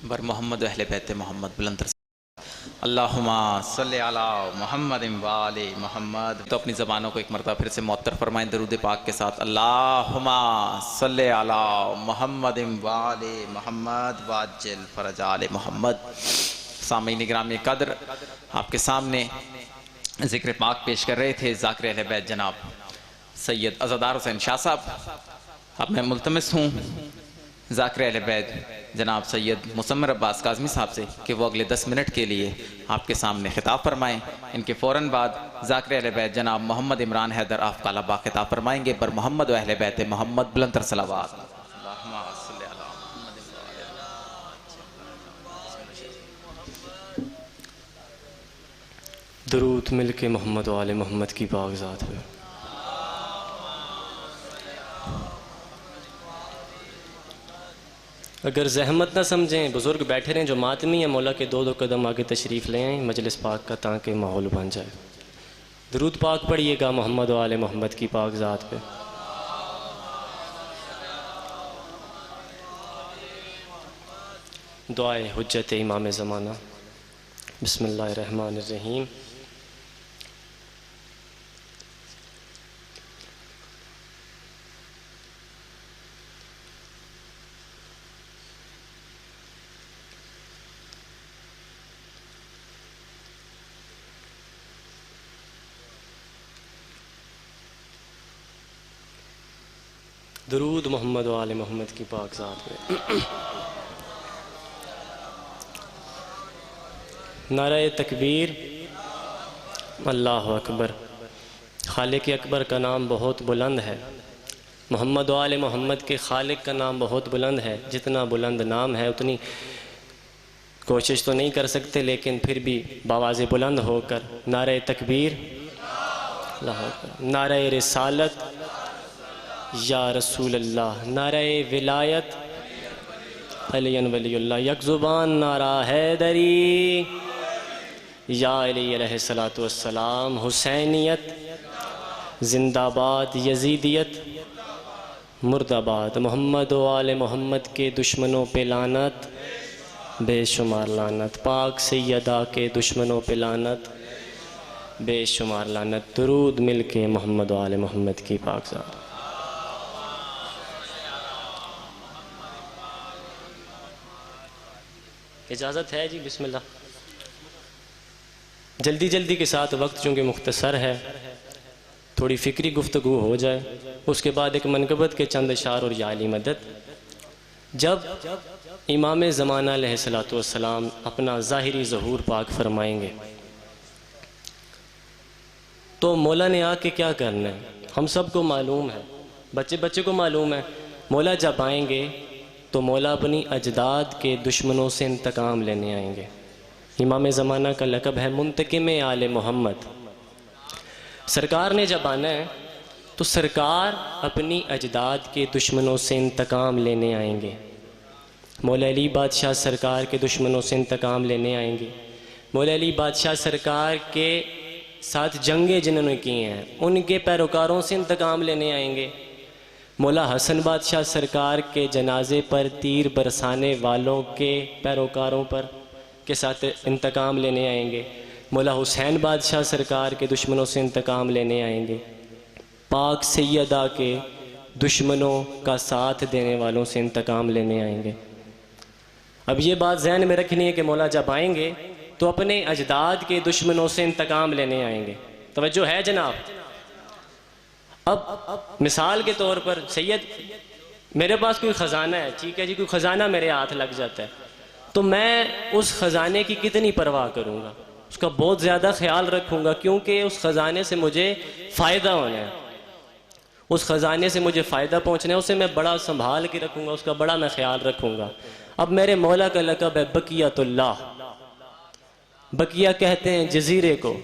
बर मोहम्मद अहले बैत मोहम्मद बुलंद अल्लाहुम्मा सल्ली अला मोहम्मद व आले मोहम्मद। तो अपनी ज़बानों को एक मरतबा फिर से मुअत्तर फरमाएं दरूद पाक के साथ। अल्लाहुम्मा सल्ली अला मोहम्मद व आले मोहम्मद वाज्जिल फरज आले मोहम्मद। सामीन गिरामी कद्र, आपके सामने ज़िक्र पाक पेश कर रहे थे ज़ाकिर अहले बैत जनाब सैयद अज़ादार हुसैन शाह साहब। अब मैं मुल्तमिस हूँ ज़ाकिर अहले बैत जनाब सैयद मुसम्मर अब्बास काज़मी साहब से कि वो अगले 10 मिनट के लिए आपके सामने खिताब फरमाएँ। इनके फ़ौरन बाद ज़ाकिर अहले बैत जनाब मोहम्मद इमरान हैदर आफ कालाबाग खिताब फरमाएँगे। बर मोहम्मद व अहले बैत मोहम्मद बुलंद सलावत। दरूद मिल के मोहम्मद वाले मोहम्मद की बागज़ात पे। अगर जहमत ना समझें, बुज़ुर्ग बैठे रहें जो मातमी है, मौला के 2-2 कदम आगे तशरीफ़ ले आएँ मजलिस पाक का, ताकि माहौल बन जाए। दरूद पाक पढ़िएगा मोहम्मद वाले मोहम्मद की बागज़ात पे। दुआए हुज्जत इमाम ज़माना। बिस्मिल्लाहिर्रहमानिर्रहीम। दरूद मोहम्मद वाले मोहम्मद की बागज़ात पे। नारे तकबीर, अल्लाह अकबर। खालिक अकबर का नाम बहुत बुलंद है। मोहम्मद वाले मोहम्मद के खालिक का नाम बहुत बुलंद है। जितना बुलंद नाम है उतनी कोशिश तो नहीं कर सकते, लेकिन फिर भी बावाज़े बुलंद होकर नारे तकबीर, अल्लाह अकबर। नारे रिसालत या रसूल अल्लाह, नारे विलायत अलियन वलीउल्लाह। यक ज़ुबान नारा हैदरी या अली अलैहिस्सलातु वस्सलाम। हुसैनियत जिंदाबाद, यजीदियत मुर्दाबाद। मोहम्मद वाले मोहम्मद के दुश्मनों पे लानत, बेशुमार लानत। पाक सैयदा के दुश्मनों पे लानत, बेशुमार लानत। दरूद मिल के मोहम्मद वाले मोहम्मद की बागज़ात। इजाज़त है जी, बिस्मिल्लाह। जल्दी जल्दी के साथ, वक्त चूँकि मुख्तसर है, थोड़ी फ़िक्री गुफ्तगू हो जाए, उसके बाद एक मनक़बत के चंद इशार और या अली मदद। जब इमाम ज़माना अलैहिस्सलातु वस्सलाम अपना ज़ाहिरी ज़हूर पाक फरमाएंगे तो मौला ने आके क्या करना है हम सबको मालूम है, बच्चे बच्चे को मालूम है। मौला जब आएंगे तो मौला अपनी अजदाद के दुश्मनों से इंतकाम लेने आएंगे। इमाम ज़माना का लक़ब है मुंतकिम आले मोहम्मद। सरकार ने जब आना है तो सरकार अपनी अजदाद के दुश्मनों से इंतकाम लेने आएंगे। मौला अली बादशाह सरकार के दुश्मनों से इंतकाम लेने आएंगे। मौला अली बादशाह सरकार के साथ जंगें जिन्होंने की हैं उनके पैरोकारों से इंतकाम लेने आएंगे। मौला हसन बादशाह सरकार के जनाजे पर तीर बरसाने वालों के पैरोकारों पर के साथ इंतकाम लेने आएंगे। मौला हुसैन बादशाह सरकार के दुश्मनों से इंतकाम लेने आएंगे। पाक सैयदा के दुश्मनों का साथ देने वालों से इंतकाम लेने आएंगे। अब ये बात ज़हन में रखनी है कि मौला जब आएंगे तो अपने अजदाद के दुश्मनों से इंतकाम लेने आएंगे। तवज्जो है जनाब। अब मिसाल के तौर पर सैयद मेरे पास कोई ख़जाना है, ठीक है जी, कोई ख़जाना मेरे हाथ लग जाता है तो मैं उस ख़जाने की कितनी परवाह करूँगा, उसका बहुत ज़्यादा ख्याल रखूँगा, क्योंकि उस ख़जाने से मुझे फ़ायदा होना है, उस ख़जाने से मुझे फ़ायदा पहुँचना है, उसे मैं बड़ा संभाल के रखूँगा, उसका बड़ा मैं ख्याल रखूँगा। अब मेरे मौला का लक़ब है बकियतुल्लाह। बकिया कहते हैं जज़ीरे को,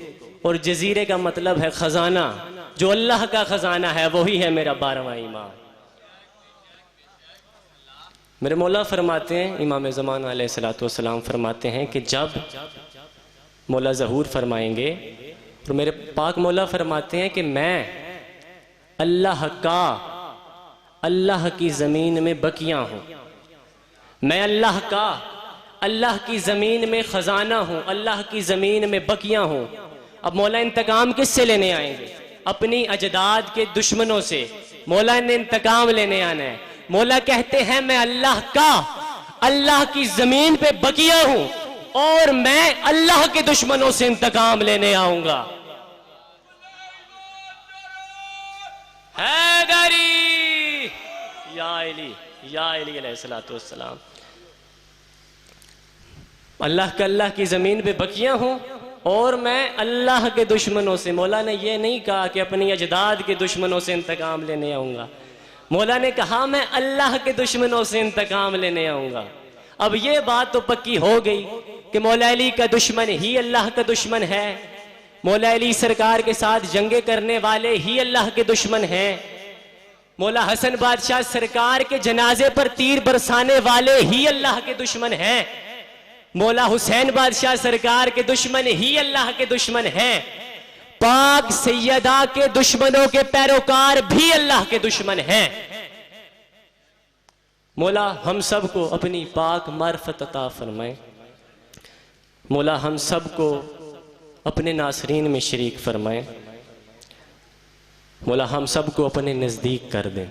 और जज़ीरे का मतलब है ख़जाना। जो अल्लाह का ख़जाना है वही है मेरा 12वां ईमान। मेरे मौला फरमाते हैं, इमाम ज़माना अलैहिस्सलातु वस्सलाम फरमाते हैं कि जब मौला ज़हूर फरमाएंगे तो मेरे पाक मौला फरमाते हैं कि मैं अल्लाह की ज़मीन में बकिया हूँ, मैं अल्लाह का अल्लाह की ज़मीन में ख़जाना हूँ, अल्लाह की ज़मीन में बकियाँ हूँ। अब मौला इंतकाम किससे लेने आएंगे? अपनी अजदाद के दुश्मनों से मौला ने इंतकाम लेने आना है। मौला कहते हैं मैं अल्लाह का, अल्लाह की ज़मीन पे बकिया हूँ और मैं अल्लाह के दुश्मनों से इंतकाम लेने आऊंगा। हैदरी या अली अलैहिस्सलातु वस्सलाम। अल्लाह की ज़मीन पे बकिया हूँ और मैं अल्लाह के दुश्मनों से, मौला ने यह नहीं कहा कि अपनी अजदाद के दुश्मनों से इंतकाम लेने आऊँगा, मौला ने कहा मैं अल्लाह के दुश्मनों से इंतकाम लेने आऊँगा। अब ये बात तो पक्की हो गई कि मौला अली का दुश्मन ही अल्लाह का दुश्मन है, मौला अली सरकार के साथ जंगे करने वाले ही अल्लाह के दुश्मन हैं, मौला हसन बादशाह सरकार के जनाजे पर तीर बरसाने वाले ही अल्लाह के दुश्मन हैं, मौला हुसैन बादशाह सरकार के दुश्मन ही अल्लाह के दुश्मन हैं, पाक सैयदा के दुश्मनों के पैरोकार भी अल्लाह के दुश्मन हैं। मौला हम सबको अपनी पाक मार्फत अता फरमाए, मौला हम सबको अपने नासरीन में शरीक फरमाए, मौला हम सबको अपने नज़दीक कर दें।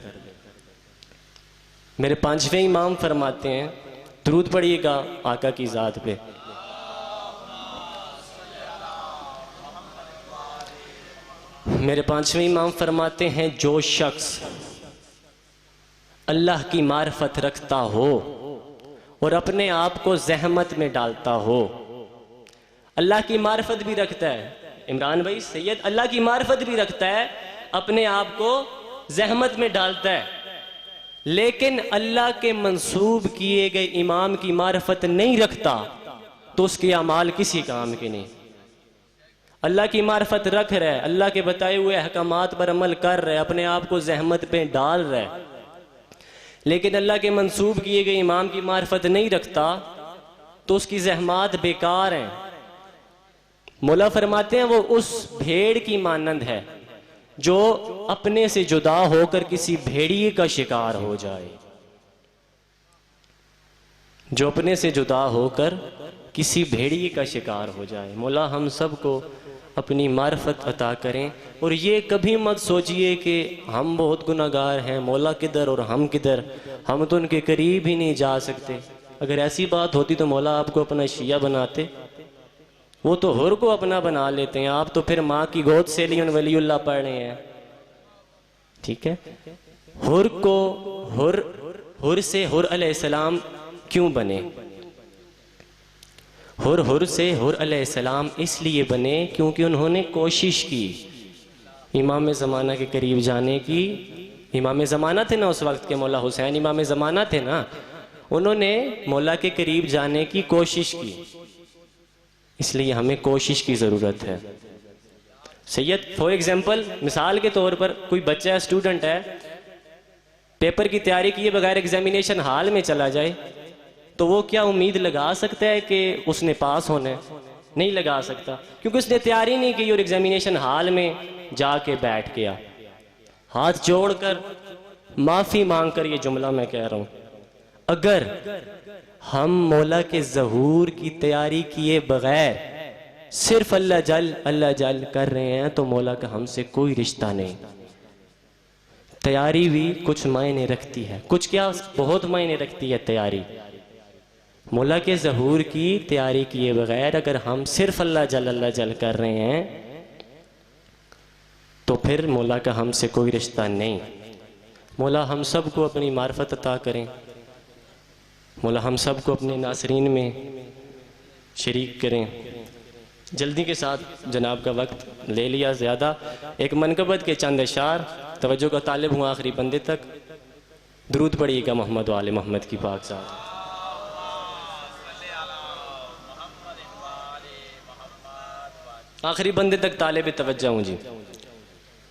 मेरे पांचवें इमाम फरमाते हैं, दुरूद पढ़िएगा आका की ज़ात पे। मेरे पांचवें इमाम फरमाते हैं, जो शख्स अल्लाह की मार्फत रखता हो और अपने आप को जहमत में डालता हो, अल्लाह की मार्फत भी रखता है, इमरान भाई सैयद अल्लाह की मार्फत भी रखता है, अपने आप को जहमत में डालता है, लेकिन अल्लाह के मंसूब किए गए इमाम की मार्फत नहीं रखता तो उसके अमाल किसी काम के नहीं। अल्लाह की मार्फत रख रहा है, अल्लाह के बताए हुए अहकामात पर अमल कर रहा है, अपने आप को जहमत पे डाल रहा है, लेकिन अल्लाह के मंसूब किए गए इमाम की मार्फत नहीं रखता तो उसकी जहमात बेकार हैं। मौला फरमाते हैं वो उस भेड़ की मानंद है जो अपने से जुदा होकर किसी भेड़िए का शिकार हो जाए, जो अपने से जुदा होकर किसी भेड़िए का शिकार हो जाए। मौला हम सबको अपनी मार्फत अता करें और ये कभी मत सोचिए कि हम बहुत गुनाहगार हैं, मौला किधर और हम किधर, हम तो उनके करीब ही नहीं जा सकते। अगर ऐसी बात होती तो मौला आपको अपना शिया बनाते, वो तो हुर को अपना बना लेते हैं, आप तो फिर माँ की गोद से लियोन वलीउल्लाह पढ़ रहे हैं। ठीक है, हुर को हुर से हुर अलैहिस्सलाम क्यों बने? हुर से हुर अलैहिस्सलाम इसलिए बने क्योंकि उन्होंने कोशिश की इमाम ज़माना के करीब जाने की। इमाम ज़माना थे ना उस वक्त के, मौला हुसैन इमाम ज़माना थे ना, उन्होंने मौला के करीब जाने की कोशिश की, इसलिए हमें कोशिश की ज़रूरत है। सैयद फॉर एग्जांपल, मिसाल के तौर पर कोई बच्चा स्टूडेंट है, पेपर की तैयारी किए बगैर एग्जामिनेशन हॉल में चला जाए तो वो क्या उम्मीद लगा सकता है कि उसने पास होना है? नहीं लगा सकता, क्योंकि उसने तैयारी नहीं की और एग्जामिनेशन हॉल में जाके बैठ गया। हाथ जोड़कर माफ़ी मांगकर ये जुमला मैं कह रहा हूँ, अगर हम मौला के ज़हूर की तैयारी किए बगैर सिर्फ अल्लाह जल कर रहे हैं तो मौला का हमसे कोई रिश्ता नहीं। तैयारी भी कुछ मायने रखती है, कुछ क्या बहुत मायने रखती है तैयारी। मौला के ज़हूर की तैयारी किए बगैर अगर हम सिर्फ अल्लाह जल कर रहे हैं तो फिर मौला का हमसे कोई रिश्ता नहीं। मौला हम सब को अपनी मार्फत अता करें, मौला हम सब को अपने नासरीन में शरीक करें। जल्दी के साथ जनाब का वक्त ले लिया ज़्यादा, एक मनकबत के चंद अशार, तवज्जो का तालिब हूँ आखिरी बंदे तक। दुरूद पढ़िएगा मोहम्मद वाले मोहम्मद की पाक ज़ात। आखिरी बंदे तक तालिब तवज्जो हूँ जी।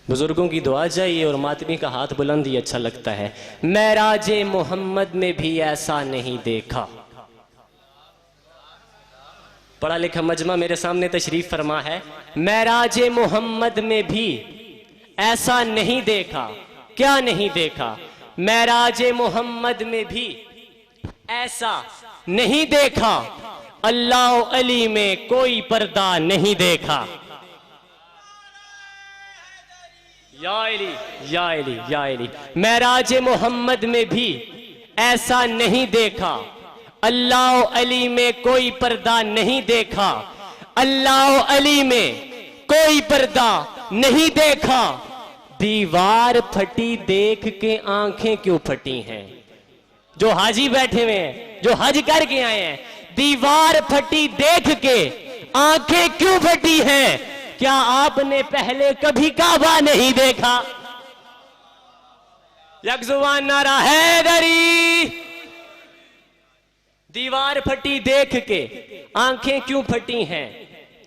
बुजुर्गों की दुआ चाहिए और मातमी का हाथ बुलंद ही अच्छा लगता है। मेराजे मोहम्मद में भी ऐसा नहीं देखा। पढ़ा लिखा मजमा मेरे सामने तशरीफ फरमा है। मेराजे मोहम्मद में भी ऐसा नहीं देखा। क्या नहीं देखा? मेराजे मोहम्मद में भी ऐसा नहीं देखा, अल्लाह अली में कोई पर्दा नहीं देखा। या अली या अली या अली। महराज मोहम्मद में भी ऐसा नहीं देखा, अल्लाह अली में कोई पर्दा नहीं देखा, अल्लाह अली में कोई पर्दा नहीं देखा। दीवार फटी देख के आंखें क्यों फटी हैं? जो हाजी बैठे हुए हैं, जो हज करके आए हैं, दीवार फटी देख के आंखें क्यों फटी हैं? क्या आपने पहले कभी काबा नहीं देखा? यकजुबान नारा हैदरी। दीवार फटी देख के आंखें क्यों फटी हैं?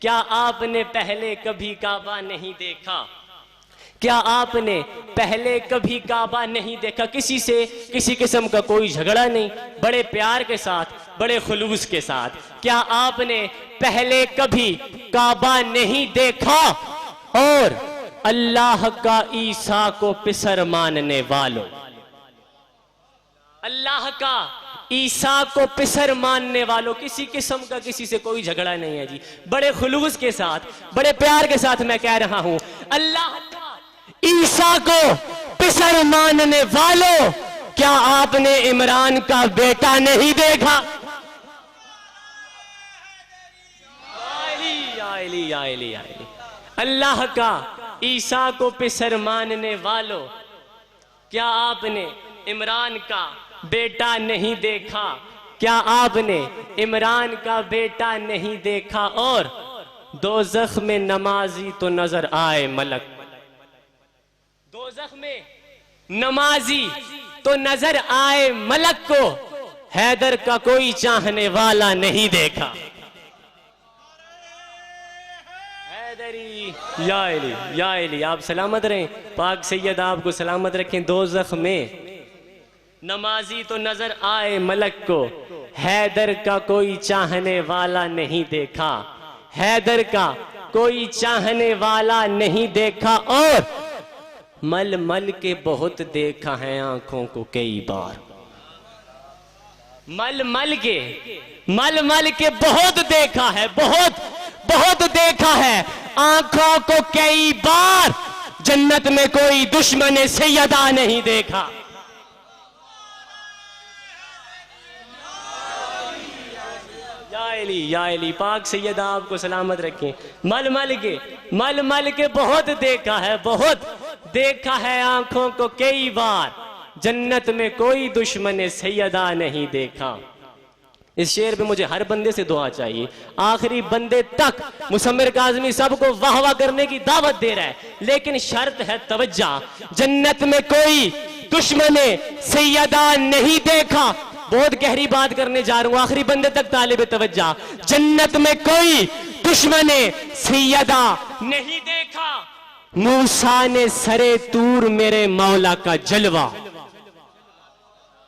क्या आपने पहले कभी काबा नहीं देखा? क्या आपने पहले कभी काबा नहीं देखा? किसी से किसी किस्म का कोई झगड़ा नहीं, बड़े प्यार के साथ, बड़े खुलूस के साथ। क्या आपने पहले कभी काबा नहीं देखा? और अल्लाह का ईसा को पिसर मानने वालों, अल्लाह का ईसा को पिसर मानने वालों, किसी किस्म का किसी से कोई झगड़ा नहीं है जी। बड़े खुलूस के साथ, बड़े प्यार के साथ मैं कह रहा हूं, अल्लाह का ईसा को पिसर मानने वालों, क्या आपने इमरान का बेटा नहीं देखा? अल्लाह का ईसा को पिसर मानने वालों, क्या आपने इमरान का बेटा नहीं देखा? क्या आपने इमरान का बेटा नहीं देखा? और दोज़ख में नमाजी तो नजर आए मलक, दोज़ख में नमाजी तो नजर आए मलक को, हैदर का कोई चाहने वाला नहीं देखा। हैदरी या अली या अली। आप सलामत रहें, पाक सैयद आपको सलामत रखें। दोज़ख में नमाजी तो नजर आए मलक को, हैदर का कोई चाहने वाला नहीं देखा, हैदर का कोई चाहने वाला नहीं देखा। और मल मल के बहुत देखा है आंखों को कई बार, मल मल के बहुत देखा है, बहुत देखा है आंखों को कई बार। जन्नत में कोई दुश्मन सैयदा नहीं देखा। या अली, पाक सैयदा आपको सलामत रखें। मल मल के बहुत देखा है, बहुत देखा है आंखों को कई बार। जन्नत में कोई दुश्मन सैयदा नहीं देखा। इस शेर पे मुझे हर बंदे से दुआ चाहिए, आखिरी बंदे तक। मुसम्मिर काज़मी सबको वाह वाह करने की दावत दे रहा है, लेकिन शर्त है तवज्जा। जन्नत में कोई दुश्मन सैयदा नहीं देखा। बहुत गहरी बात करने जा रहा हूं, आखिरी बंदे तक तालिब तवज्जा। जन्नत में कोई दुश्मन सैयदा नहीं देखा। मूसा ने सरे तूर मेरे मौला का जलवा,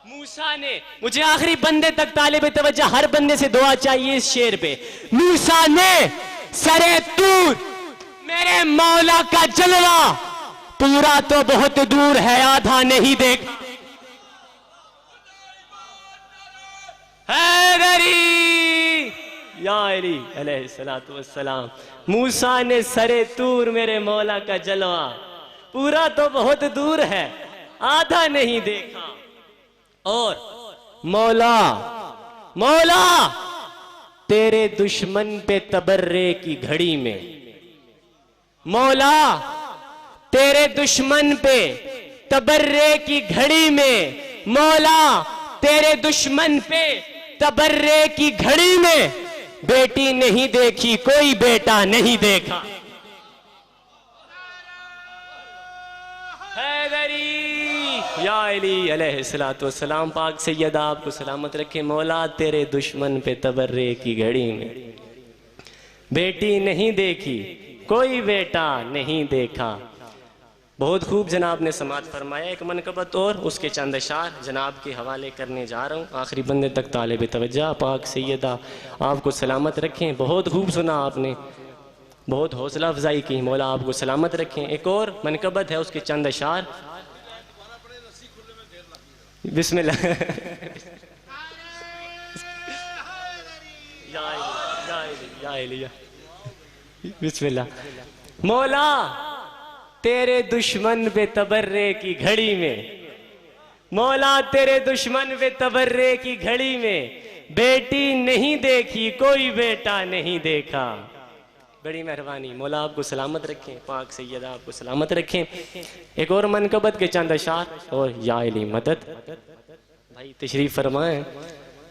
मूसा ने, मुझे आखिरी बंदे तक तालिब तवज्जा, हर बंदे से दुआ चाहिए इस शेर पे। मूसा ने सरे तूर मेरे मौला का जलवा, पूरा तो बहुत दूर है आधा नहीं देखा। हैदरी या अली अलैहिस्सलातु वस्सलाम। मूसा ने सरे तूर मेरे मौला का जलवा, पूरा तो बहुत दूर है आधा नहीं देखा। और मौला तेरे दुश्मन पे तबर्रे की घड़ी में, मौला तेरे दुश्मन पे तबर्रे की घड़ी में, मौला तेरे दुश्मन पे तबर्रे की घड़ी में, बेटी नहीं देखी कोई बेटा नहीं देखा। हैदरी या अली अलैहिस्सलातु वस्सलाम। पाक सैयदा आपको सलामत रखे। मौला तेरे दुश्मन पे तबर्रे की घड़ी में, बेटी नहीं देखी कोई बेटा नहीं देखा। बहुत खूब जनाब ने समात फरमाया। एक मनकबत और उसके चंद अशार जनाब के हवाले करने जा रहा हूँ, आखिरी बंदे तक तालिब तवज्जा। पाक सैयदा आपको सलामत रखें। बहुत खूब सुना आपने, बहुत हौसला अफजाई की, मौला आपको सलामत रखें। एक और मनकबत है, उसके चंद अशार। बिस्मिल्लाह। बिस्मिल्लाह। मौला तेरे दुश्मन पे तबर्रे की घड़ी में, मौला तेरे दुश्मन पे तबर्रे की घड़ी में बेटी नहीं देखी कोई बेटा नहीं देखा। बड़ी मेहरबानी, मौला आपको सलामत रखें, पाक सैयदा आपको सलामत रखें। एक और मनकबत के चंद अशार और या इली मदद भाई तशरीफ फरमाएं।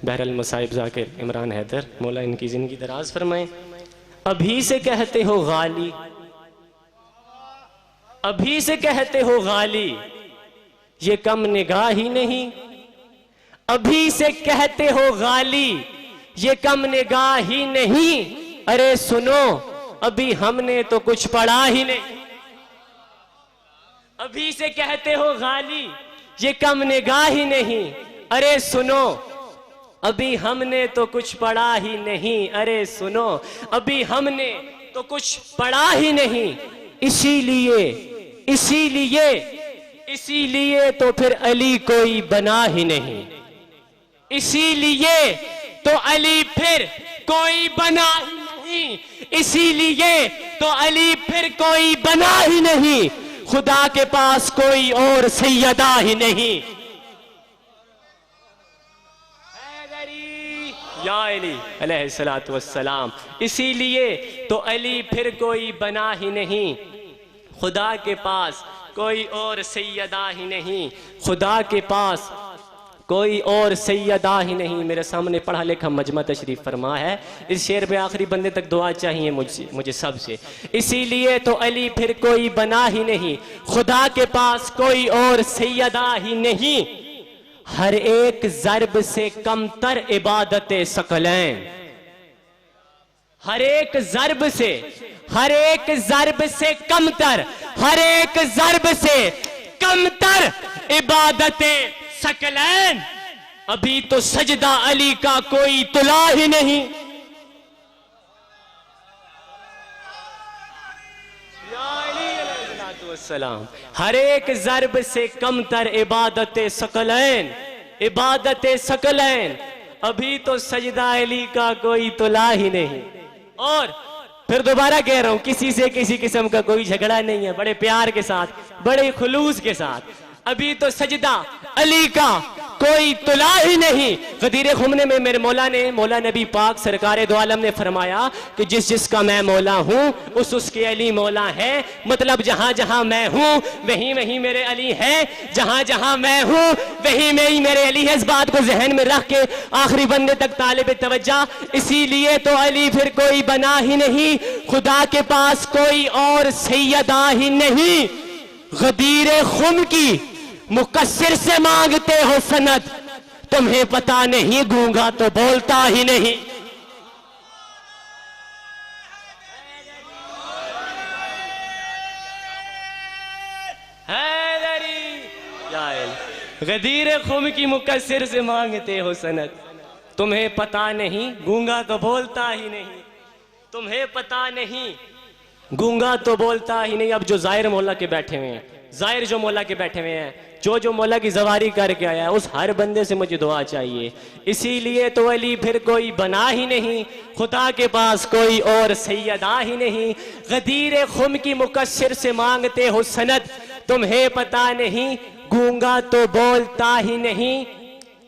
बहरल मसाइब ज़ाकिर इमरान हैदर, मौला इनकी ज़िंदगी दराज फरमाएं। अभी से कहते हो गाली, अभी से कहते हो गाली, ये कम निगाह ही नहीं। अभी से कहते हो गाली, ये कम निगाह ही नहीं। अरे सुनो अभी हमने तो कुछ पढ़ा ही नहीं। अभी से कहते हो गाली, ये कम निगाह ही नहीं। अरे सुनो अभी हमने तो कुछ पढ़ा ही नहीं। अरे सुनो अभी हमने तो कुछ पढ़ा ही नहीं। इसीलिए इसीलिए इसीलिए तो फिर अली कोई बना ही नहीं। इसीलिए तो अली फिर कोई बना ही नहीं। इसीलिए तो अली फिर कोई बना ही नहीं। खुदा के पास कोई और सैयदा ही नहीं। या अली अलैहिस्सलातु वस्सलाम। इसीलिए तो अली फिर कोई बना ही नहीं। खुदा के पास कोई और सैयदा ही नहीं। खुदा के पास कोई और सैयदा ही नहीं। मेरे सामने पढ़ा लिखा मजमा तशरीफ फरमा है। इस शेर पे आखिरी बंदे तक दुआ चाहिए मुझे सबसे। इसीलिए तो अली फिर कोई बना ही नहीं। खुदा के पास कोई और सैयदा ही नहीं। हर एक ज़र्ब से कमतर इबादत सकलैन। हर एक ज़र्ब से, हर एक ज़र्ब से कमतर, हर एक ज़र्ब से कमतर इबादत सकलैन। अभी तो सजदा अली का कोई तुला ही नहीं। सलाम। हर एक ज़र्ब से कमतर इबादत सकलैन, इबादत सकलैन। अभी तो सजदा अली का कोई तुला ही नहीं। और फिर दोबारा कह रहा हूं, किसी से किसी किस्म का कोई झगड़ा नहीं है, बड़े प्यार के साथ, बड़े खुलूस के साथ। अभी तो सजदा अली का कोई तुला ही नहीं। गदीर खुमने में मेरे मौला नबी पाक सरकार दो आलम ने फरमाया कि जिस जिसका मैं मौला हूँ उसके अली मौला है। मतलब जहाँ जहाँ मैं हूँ वहीं वहीं मेरे अली हैं। जहाँ जहाँ मैं हूँ वहीं वहीं मेरे अली है। इस बात को जहन में रख के आखिरी बंदे तक तालिब तवज्जा। इसीलिए तो अली फिर कोई बना ही नहीं। खुदा के पास कोई और सैयदा ही नहीं। गदीर खुम की मुकस्सिर से मांगते हो सनद, तुम्हें पता नहीं गूंगा तो बोलता ही नहीं। गदीर खुम की मुकस्सिर से मांगते हो सनद, तुम्हें पता नहीं गूंगा तो बोलता ही नहीं। तुम्हें पता नहीं गूंगा तो बोलता ही नहीं। अब जो जाहिर मौला के बैठे हुए हैं, जाहिर जो मौला के बैठे हुए हैं, जो मौला की जवारी करके आया है, उस हर बंदे से मुझे दुआ चाहिए। इसीलिए तो अली फिर कोई बना ही नहीं। खुदा के पास कोई और सैयदा ही नहीं। गदीर खुम की मुकस्सिर से मांगते हो सनद, तुम्हें पता नहीं गूंगा तो बोलता ही नहीं।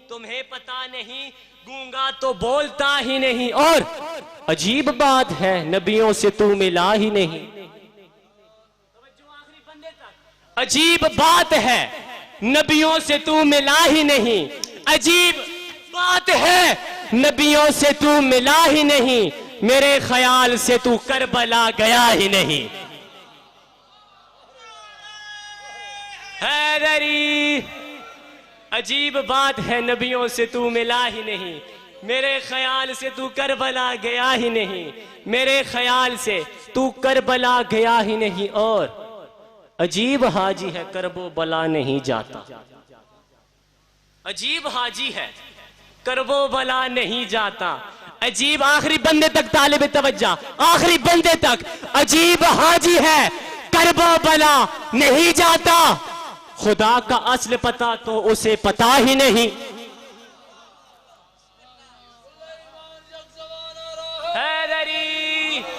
तुम्हें पता नहीं गूंगा तो बोलता ही नहीं। और अजीब बात है नबियों से तू मिला ही नहीं। अजीब बात है नबियों से तू मिला ही नहीं। अजीब बात है नबियों से तू मिला ही नहीं। मेरे ख्याल से तू करबला गया ही नहीं। हैदरी, अजीब बात है नबियों से तू मिला ही नहीं। मेरे ख्याल से तू करबला गया ही नहीं। मेरे ख्याल से तू करबला गया ही नहीं। और अजीब हाजी है करबो बला नहीं जाता। अजीब हाजी है करबो बला नहीं जाता। अजीब, आखिरी बंदे तक तालिब तवज्जा, आखिरी बंदे तक। अजीब हाजी है करबो बला नहीं जाता। खुदा का असल पता तो उसे पता ही नहीं।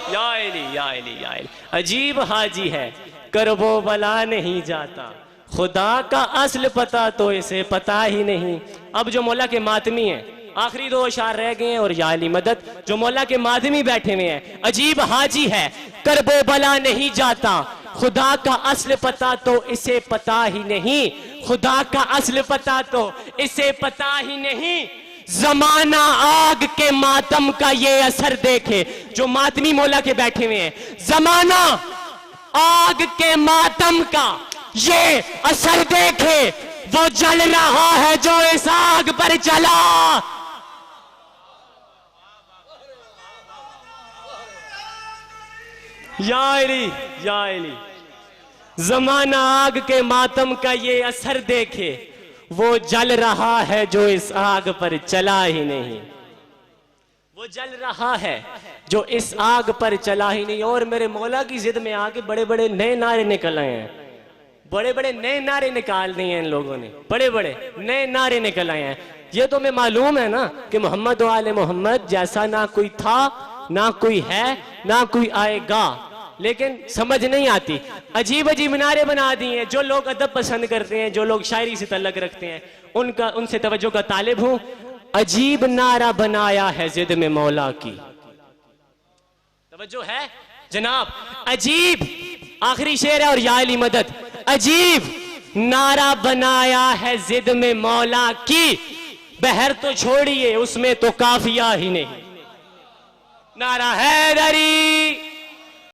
या अली या अली या अली। अजीब हाजी है करबो बला नहीं जाता, खुदा का असल पता तो इसे पता ही नहीं। अब जो मौला के मातमी हैं, आखिरी दो अशार रह गए हैं, और या अली मदद जो मौला के मातमी बैठे हुए हैं। अजीब हाजी है करबो बला नहीं जाता, खुदा का असल पता तो इसे पता ही नहीं, खुदा का असल पता तो इसे पता ही नहीं। जमाना आग के मातम का ये असर देखे, जो मातमी मौला के बैठे हुए हैं। जमाना आग के मातम का ये असर देखे, वो जल रहा है जो इस आग पर चला। या अली या अली। जमाना आग के मातम का ये असर देखे, वो जल रहा है जो इस आग पर चला ही नहीं, वो जल रहा है जो इस आग पर चला ही नहीं। और मेरे मौला की जिद में आके बड़े बड़े नए नारे निकल आए हैं, बड़े बड़े नए नारे निकाल दिए हैं इन लोगों ने, बड़े बड़े नए नारे निकल आए हैं। ये तो मैं मालूम है ना कि मोहम्मद वाले मोहम्मद जैसा ना कोई था, ना कोई है, ना कोई आएगा, लेकिन समझ नहीं आती। अजीब अजीब नारे बना दिए हैं। जो लोग अदब पसंद करते हैं, जो लोग शायरी से तल्लक रखते हैं, उनसे तवज्जो का तालिब हूं। अजीब नारा बनाया है जिद में मौला की, तवज्जो है जनाब। अजीब आखिरी शेर है, और या अली मदद। अजीब नारा बनाया है जिद में मौला की, बहर तो छोड़िए उसमें तो काफिया ही नहीं। नारा हैदरी